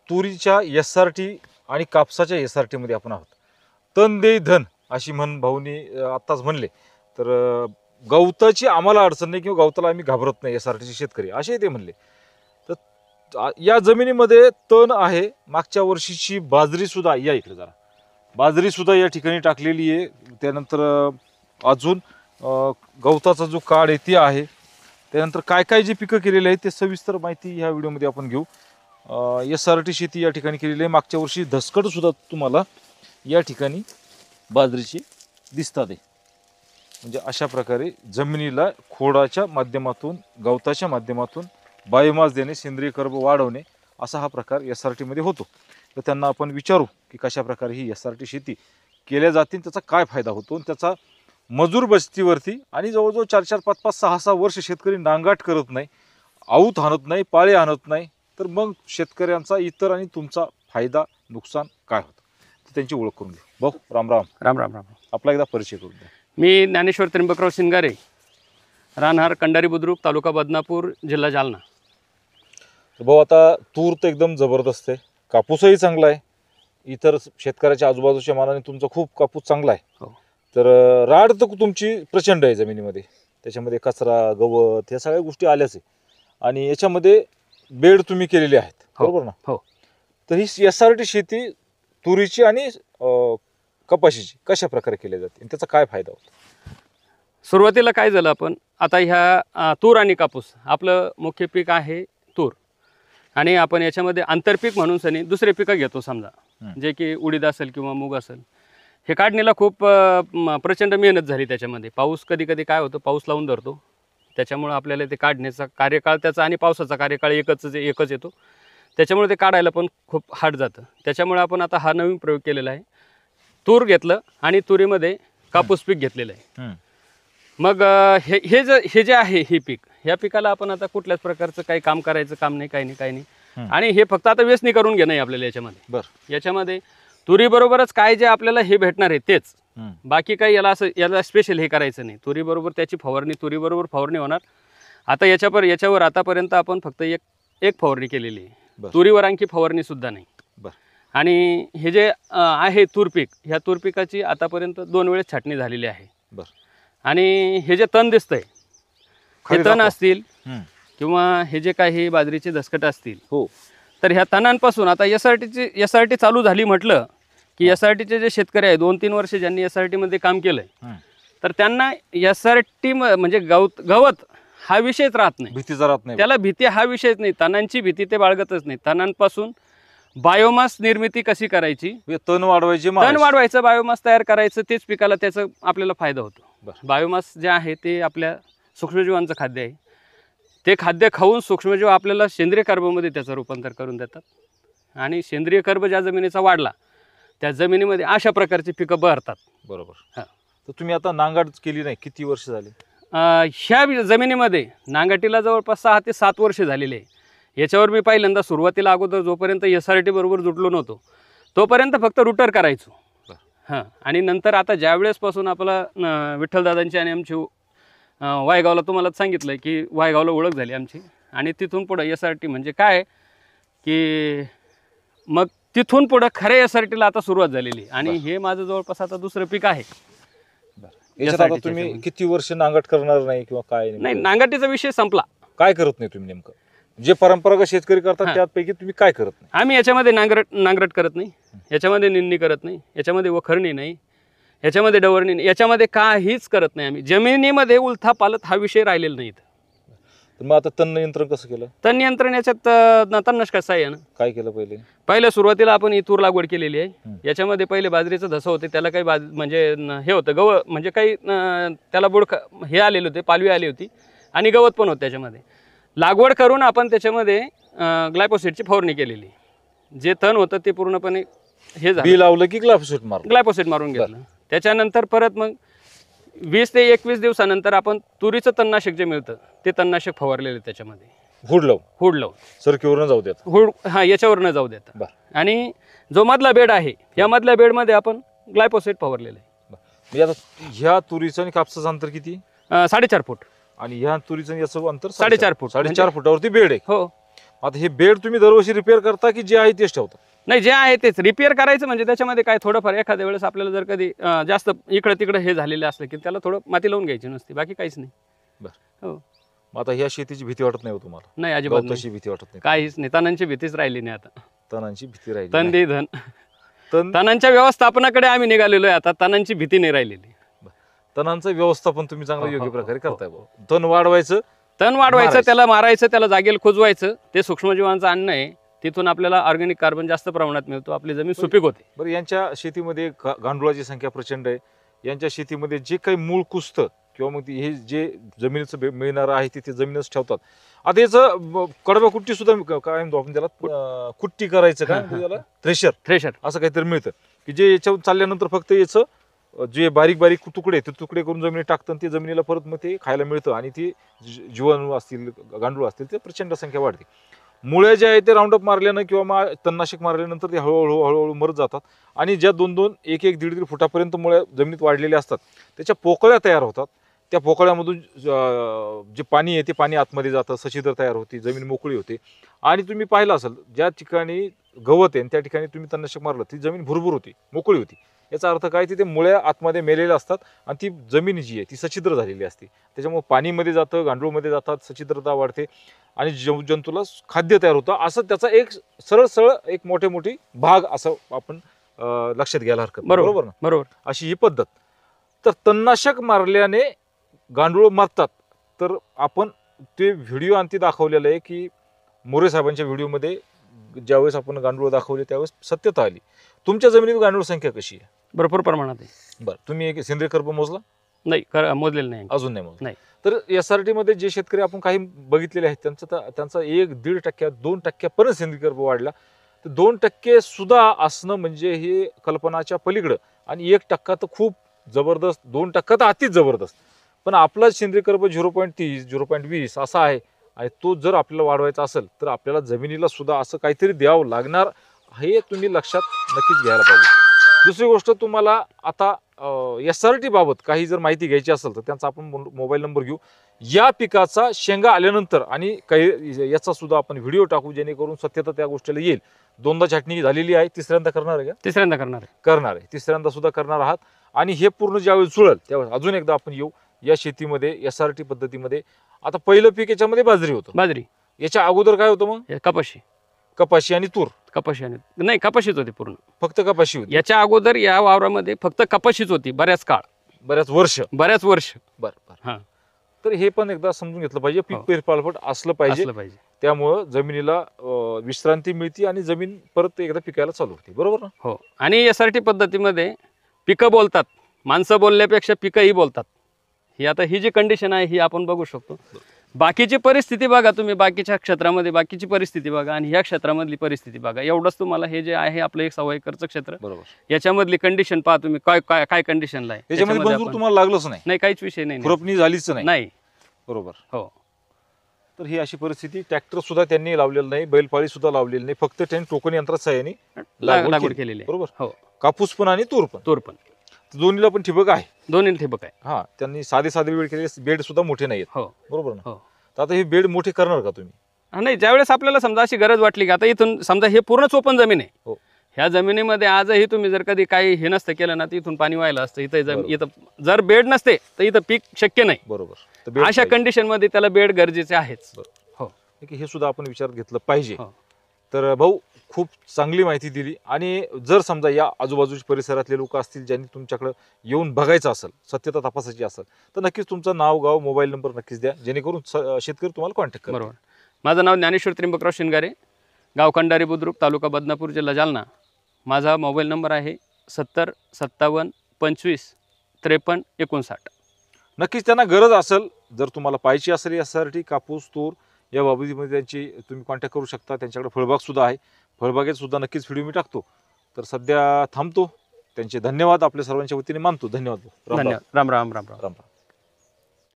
तुरीच्या SRT आणि कापसाच्या SRT मध्ये आपण आहोत. तन देई धन अशी म्हण भाऊनी आत्ताच म्हणले. तर गवताची आम्हाला अडचण नाही किंवा गवताला आम्ही घाबरत नाही SRTचे शेतकरी असे ते म्हणले. तर या जमिनीमध्ये तण आहे. मागच्या वर्षीची बाजरी सुद्धा, या इकडे जरा, बाजरी सुद्धा या ठिकाणी टाकलेली आहे. त्यानंतर अजून गवताचा जो काळ आहे ते आहे. त्यानंतर काय काय जे पिकं केलेले आहेत ते सविस्तर माहिती ह्या व्हिडिओमध्ये आपण घेऊ. SRT शेती या ठिकाणी केलेली आहे. मागच्या वर्षी धसकट सुद्धा तुम्हाला या ठिकाणी बाजरीची दिसतात आहे. म्हणजे अशा प्रकारे जमिनीला खोडाच्या माध्यमातून, गवताच्या माध्यमातून बायोमास देणे, सेंद्रिय कर्ब वाढवणे असा हा प्रकार SRT मध्ये होतो. तर त्यांना आपण विचारू की कशा प्रकारे ही SRT शेती केल्या जाते, त्याचा काय फायदा होतो, त्याचा मजूर बस्तीवरती आणि जवळजवळ 4-4, 5-5, 6-6 वर्ष शेतकरी नांगाट करत नाही, आऊत आणत नाही, पाळे आणत नाही, तर मग शेतकऱ्यांचा इतर आणि तुमचा फायदा नुकसान काय होतं तर त्यांची ओळख करून घ्या. भाऊ राम राम. राम राम राम. आपला एकदा परिचय करून द्या. मी ज्ञानेश्वर त्र्यंबकराव शिंगारे, राहणार कंडारी बुद्रुक, तालुका बदनापूर, जिल्हा जालना. भाऊ आता तूर तर एकदम जबरदस्त आहे, कापूसही चांगला आहे, इतर शेतकऱ्याच्या आजूबाजूच्या मानाने तुमचा खूप कापूस चांगला आहे. हो. तर राड तर तुमची प्रचंड आहे जमिनीमध्ये, त्याच्यामध्ये कचरा, गवत ह्या सगळ्या गोष्टी आल्याच आहे. आणि याच्यामध्ये बेड तुम्ही केलेले आहेत, बरोबर ना? हो. तर ही SRT शेती तुरीची आणि कपाशीची कशा प्रकारे केली जाते आणि त्याचा काय फायदा होतो? सुरुवातीला काय झालं, आपण आता ह्या तूर आणि कापूस आपलं मुख्य पीक आहे तूर, आणि आपण याच्यामध्ये आंतरपीक म्हणून सनी दुसरे पिकं घेतो समजा, जे की उडीद असेल किंवा मूग असेल. हे काढणीला खूप प्रचंड मेहनत झाली त्याच्यामध्ये. पाऊस कधी कधी काय होतं, पाऊस लावून धरतो, त्याच्यामुळे आपल्याला ते काढण्याचा कार्यकाळ त्याचा आणि पावसाचा कार्यकाळ एकच येतो, त्याच्यामुळे ते काढायला पण खूप हार्ड जातं. त्याच्यामुळे आपण आता हा नवीन प्रयोग केलेला आहे. तूर घेतलं आणि तुरीमध्ये कापूस पीक घेतलेलं आहे. मग हे जे आहे हे पीक, ह्या पिकाला आपण आता कुठल्याच प्रकारचं काही काम करायचं काम नाही, काही नाही. आणि हे फक्त आता वेचणी करून घेणं आहे आपल्याला याच्यामध्ये. बरं. याच्यामध्ये तुरीबरोबरच काय जे आपल्याला हे भेटणार आहे तेच, बाकी काही याला स्पेशल हे करायचं नाही. तुरीबरोबर त्याची फवारणी, तुरीबरोबर फवारणी होणार. आता याच्यावर आतापर्यंत आपण फक्त एक फवारणी केलेली आहे, तुरीवर आणखी फवारणी सुद्धा नाही. आणि हे जे आहे तूर पीक, ह्या तूर पिकाची आतापर्यंत 2 वेळेस छाटणी झालेली आहे. आणि हे जे तण दिसतंय, हे तण असतील किंवा हे जे काही बाजरीचे दसकट असतील, हो, तर ह्या तणांपासून आता SRT चालू झाली म्हटलं की SRTचे जे शेतकरी आहे, 2-3 वर्ष ज्यांनी SRT मध्ये काम केलंय, तर त्यांना SRT म्हणजे गवत हा विषयच राहत नाही, भीतीचा राहत नाही, त्याला भीती हा विषयच नाही, तणांची भीती ते बाळगतच नाही. तणांपासून बायोमास निर्मिती कशी करायची, तण वाढवायचं, बायोमास तयार करायचं, तेच पिकाला त्याचा आपल्याला फायदा होतो. बायोमास जे आहे ते आपल्या सूक्ष्मजीवांचं खाद्य आहे. ते खाद्य खाऊन सूक्ष्मजीव आपल्याला सेंद्रिय कर्बमध्ये त्याचं रूपांतर करून देतात. आणि सेंद्रिय कर्ब ज्या जमिनीचा वाढला त्या जमिनीमध्ये अशा प्रकारची पिकं बहरतात. बरोबर. हां. तर तुम्ही आता नांगाट केली नाही, किती वर्ष झाली? ह्या जमिनीमध्ये नांगाटीला जवळपास 6 ते 7 वर्ष झालेले आहे. याच्यावर मी पहिल्यांदा सुरुवातीला अगोदर जोपर्यंत SRT बरोबर जुटलो नव्हतो तोपर्यंत फक्त रुटर करायचो. हां. आणि नंतर आता ज्या वेळेसपासून आपला विठ्ठलदादांची आणि आमची वायगावला तुम्हाला सांगितलं की वायगावला ओळख झाली आमची, आणि तिथून पुढं SRT म्हणजे काय की मग तिथून पुढं खऱ्या SRTला आता सुरुवात झालेली. आणि हे माझं जवळपास आता दुसरं पीक आहे. आता तुम्ही किती वर्ष नांगट करणार नाही किंवा काय नाही? नांगटीचा विषय संपला. काय करत नाही तुम्ही नेमकं? जे परंपरागत शेतकरी करतात त्यापैकी तुम्ही काय करत नाही? आम्ही याच्यामध्ये नांगरट करत नाही, याच्यामध्ये निंदणी करत नाही, याच्यामध्ये वखरणी नाही, याच्यामध्ये डवरणी नाही, याच्यामध्ये काहीच करत नाही. आम्ही जमिनीमध्ये उलथा पालत हा विषय राहिलेला नाही. मग आता तण नियंत्रण कसं केलं? तण नियंत्रण याच्यात तणनाशक साह्यानं काय केलं? पहिल्या सुरुवातीला आपण ही तूर लागवड केलेली आहे. याच्यामध्ये पहिले बाजरीचं धसं होते, त्याला काही म्हणजे हे होतं म्हणजे काही त्याला बुडखा हे आलेले होते, पालवी आली होती आणि गवत पण होतं त्याच्यामध्ये. लागवड करून आपण त्याच्यामध्ये ग्लायफोसेटची फवारणी केलेली. जे तण होतं ते पूर्णपणे हे झालं, लावलं की ग्लायफोसेट मारून घेतलं. त्याच्यानंतर परत मग 20 ते 21 दिवसानंतर आपण तुरीचं तणनाशक जे मिळतं ते तणनाशक फवारलेलं त्याच्यामध्ये, हुड लावून सरकीवर न जाऊ देत, याच्यावर न जाऊ देता. आणि जो मधला बेड आहे, या मधल्या बेडमध्ये आपण ग्लायफोसेट फवारलेलं आहे. आता ह्या तुरीचं आणि कापसाचं अंतर किती? 4.5 फूट. आणि ह्या तुरीचं याचं अंतर 4.5 फूट. 4.5 फुटावरती बेड आहे. हो. आता हे बेड तुम्ही दरवर्षी रिपेअर करता की जे आहे तेच ठेवता? नाही, जे आहे तेच रिपेअर करायचं. म्हणजे त्याच्यामध्ये काय थोडंफार एखाद्या वेळेस आपल्याला जर कधी जास्त इकडं तिकडं हे झालेलं असलं की त्याला थोडं माती लावून घ्यायची नसते, बाकी काहीच नाही. हो. मग आता ह्या शेतीची भीती वाटत नाही हो तुम्हाला? नाही, अजिबात नाही, गवताची भीती वाटत नाही? काहीच नाही. तणांची भीतीच राहिली नाही आता. तणांची भीती राहिली तण नाही. दे धन. तण तणांच्या व्यवस्थापनाकडे आम्ही निघालेलो आहे आता. तणांची भीती नाही राहिलेली. तणांचं व्यवस्थापन तुम्ही चांगलं हो, योग्य हो, प्रकारे हो, करताय भाऊ. तण वाढवायचं, तण वाढवायचं, मारायचं. त्याला मारायचं, त्याला जागेला खोजवायचं. ते सूक्ष्मजीवांचं अन्न आहे, तिथून आपल्याला ऑर्गॅनिक कार्बन जास्त प्रमाणात मिळतो, आपली जमीन सुपीक होते. बरं यांच्या शेतीमध्ये गांडुळाची संख्या प्रचंड आहे. यांच्या शेतीमध्ये जे काही मूळ कुसतं किंवा मग हे जे जमिनीचं मिळणार आहे ते जमीनच ठेवतात. आता याचं कडबा कुट्टी सुद्धा काय म्हणतो आपण त्याला, कुट्टी करायचं काय म्हणतो त्याला, थ्रेशर असं काहीतरी मिळतं की जे याच्यावर चालल्यानंतर फक्त याचं जे बारीक बारीक तुकडे ते तुकडे करून जमिनीत टाकतात, ते जमिनीला परत मग ते खायला मिळतं आणि ती जीवाणू असतील, गांडूळ असतील, ते प्रचंड संख्या वाढते. मुळे जे आहे ते राऊंडअप मारल्यानं किंवा मग तणनाशक मारल्यानंतर ते हळूहळू मरत जातात आणि ज्या 2-2, 1-1, 1.5 फुटापर्यंत मुळे जमिनीत वाढलेल्या असतात त्याच्या पोकळ्या तयार होतात. त्या पोकळ्यामधून जे पाणी आहे ते पाणी आतमध्ये जातं, सच्छिद्र तयार होते, जमीन मोकळी होते. आणि तुम्ही पाहिलं असेल ज्या ठिकाणी गवत आहे त्या ठिकाणी तुम्ही तणनाशक मारलं ती जमीन भुरभुर होती, मोकळी होती. याचा अर्थ काय, तिथे मुळ्या आतमध्ये मेलेल्या असतात आणि ती जमीन जी आहे ती सच्छिद्र झालेली असते. त्याच्यामुळे पाणीमध्ये जातं, गांडूळमध्ये जातात, सच्छिद्रता वाढते आणि जंतूला खाद्य तयार होतं. असं त्याचा एक सरळ एक मोठी भाग असं आपण लक्षात घ्यायला हरकत नाही. बरोबर ना? बरोबर. अशी ही पद्धत. तर तणनाशक मारल्याने गांडूळ मरतात. तर आपण ते व्हिडिओ आणखी दाखवलेलं आहे की मोरे साहेबांच्या व्हिडिओमध्ये ज्यावेळेस आपण गांडूळ दाखवले त्यावेळेस सत्यता आली. तुमच्या जमिनीत गांडूळ संख्या कशी आहे? भरपूर प्रमाणात आहे. बरं, तुम्ही एक सेंद्रिय कर्ब मोजला? नाही, मोजलेलं नाही. अजून नाही मोजला? नाही. तर SRT मध्ये जे शेतकरी आपण काही बघितलेले आहेत त्यांचा 1-1.5%, 2% सेंद्रिय कर्ब वाढला. तर 2% सुद्धा असणं म्हणजे हे कल्पनाच्या पलीकडं, आणि 1% तर खूप जबरदस्त, 2% तर अतिच जबरदस्त. पण आपला सेंद्रिय कर्ब 0.30, 0.20 असा आहे आणि तो जर आपल्याला वाढवायचा असेल तर आपल्याला जमिनीला सुद्धा असं काहीतरी द्यावं लागणार, हे तुम्ही लक्षात नक्कीच घ्यायला पाहिजे. दुसरी गोष्ट, तुम्हाला आता SRT बाबत काही जर माहिती घ्यायची असेल तर त्यांचा आपण मोबाईल नंबर घेऊ. या पिकाचा शेंगा आल्यानंतर आणि काही याचा सुद्धा आपण व्हिडिओ टाकू जेणेकरून सत्यता त्या गोष्टीला येईल. 2दा छाटणी झालेली आहे, तिसऱ्यांदा करणार आहे का? तिसऱ्यांदा करणार आहे. करणार आहे, तिसऱ्यांदा सुद्धा करणार आहात. आणि हे पूर्ण ज्यावेळेस जुळेल त्यावेळेस अजून एकदा आपण येऊ या शेतीमध्ये SRT पद्धतीमध्ये. आता पहिलं पीक याच्यामध्ये बाजरी होतं. बाजरी. याच्या अगोदर काय होतं मग? कपाशी आणि तूर. कपाशी आणि नाही, कपाशीच होती पूर्ण. फक्त कपाशी होती? याच्या अगोदर या वावरामध्ये फक्त कपाशीच होती बऱ्याच काळ, बऱ्याच वर्ष. बरं. हा. तर हे पण एकदा समजून घेतलं पाहिजे, पीक पेरपालट असलं पाहिजे. त्यामुळं जमिनीला विश्रांती मिळते आणि जमीन परत एकदा पिकायला चालू होते. बरोबर ना? हो. आणि SRT पद्धतीमध्ये पिकं बोलतात, माणसं बोलल्यापेक्षा पिकंही बोलतात. ही जी कंडिशन आहे ही आपण बघू शकतो. बाकीची परिस्थिती बघा तुम्ही, बाकीच्या क्षेत्रामध्ये बाकीची परिस्थिती बघा आणि ह्या क्षेत्रामधली परिस्थिती बघा. एवढंच तुम्हाला हे जे आहे आपलं 1 सव्वा एकरचं क्षेत्र, बरोबर, याच्यामधली कंडिशन पहा तुम्ही, काय कंडिशनला आहे. त्याच्यामध्ये मजूर तुम्हाला लागलंच नाही? नाही, काहीच विषय नाही, खुरपणी झालीच नाही. बरोबर. हो. तर ही अशी परिस्थिती. ट्रॅक्टर सुद्धा त्यांनी लावलेलं नाही, बैलपाळी सुद्धा लावलेली नाही, फक्त त्यांनी टोकन यंत्राच्या साहाय्याने लागवड केलेली. बरोबर. हो. कापूस पण आणि तूर पण दोन्हीला पण ठिबक आहे. दोन्ही ठिबक आहे. हा, त्यांनी साधे बेड केले, बेड सुद्धा मोठे नाहीत. हो. बरोबर ना? हो. तर आता हे बेड मोठे करणार का तुम्ही? नाही, ज्यावेळेस आपल्याला समजा अशी गरज वाटली की आता इथून समजा हे पूर्णच ओपन जमीन आहे. हो. ह्या जमिनीमध्ये आजही तुम्ही जर कधी काही हे नसतं केलं ना, तर इथून पाणी व्हायला असतं. इथं जर बेड नसते तर इथं पीक शक्य नाही. बरोबर. अशा कंडिशन मध्ये त्याला बेड गरजेचे आहेच. हो. हे सुद्धा आपण विचारात घेतलं पाहिजे. हो. तर भाऊ, खूप चांगली माहिती दिली. आणि जर समजा या आजूबाजूच्या परिसरातले लोक असतील ज्यांनी तुमच्याकडे येऊन बघायचं असेल, सत्यता तपासायची असेल, तर नक्कीच तुमचं नाव, गाव, मोबाईल नंबर नक्कीच द्या जेणेकरून शेतकरी तुम्हाला कॉन्टॅक्ट करा. बरोबर. माझं नाव ज्ञानेश्वर त्र्यंबकराव शिंगारे, गाव कंडारी बुद्रुक, तालुका बदनापूर, जिल्हा जालना. माझा मोबाईल नंबर आहे 70 57 25 53 59. नक्कीच त्यांना गरज असेल, जर तुम्हाला पाहिजे असेल यासाठी कापूस, तूर या बाबतीमध्ये त्यांची तुम्ही कॉन्टॅक्ट करू शकता. त्यांच्याकडे फळबाग सुद्धा आहे, फळबागेत सुद्धा नक्कीच व्हिडिओ मी टाकतो. तर सध्या थांबतो. त्यांचे धन्यवाद आपल्या सर्वांच्या वतीने मानतो. धन्यवाद. राम राम.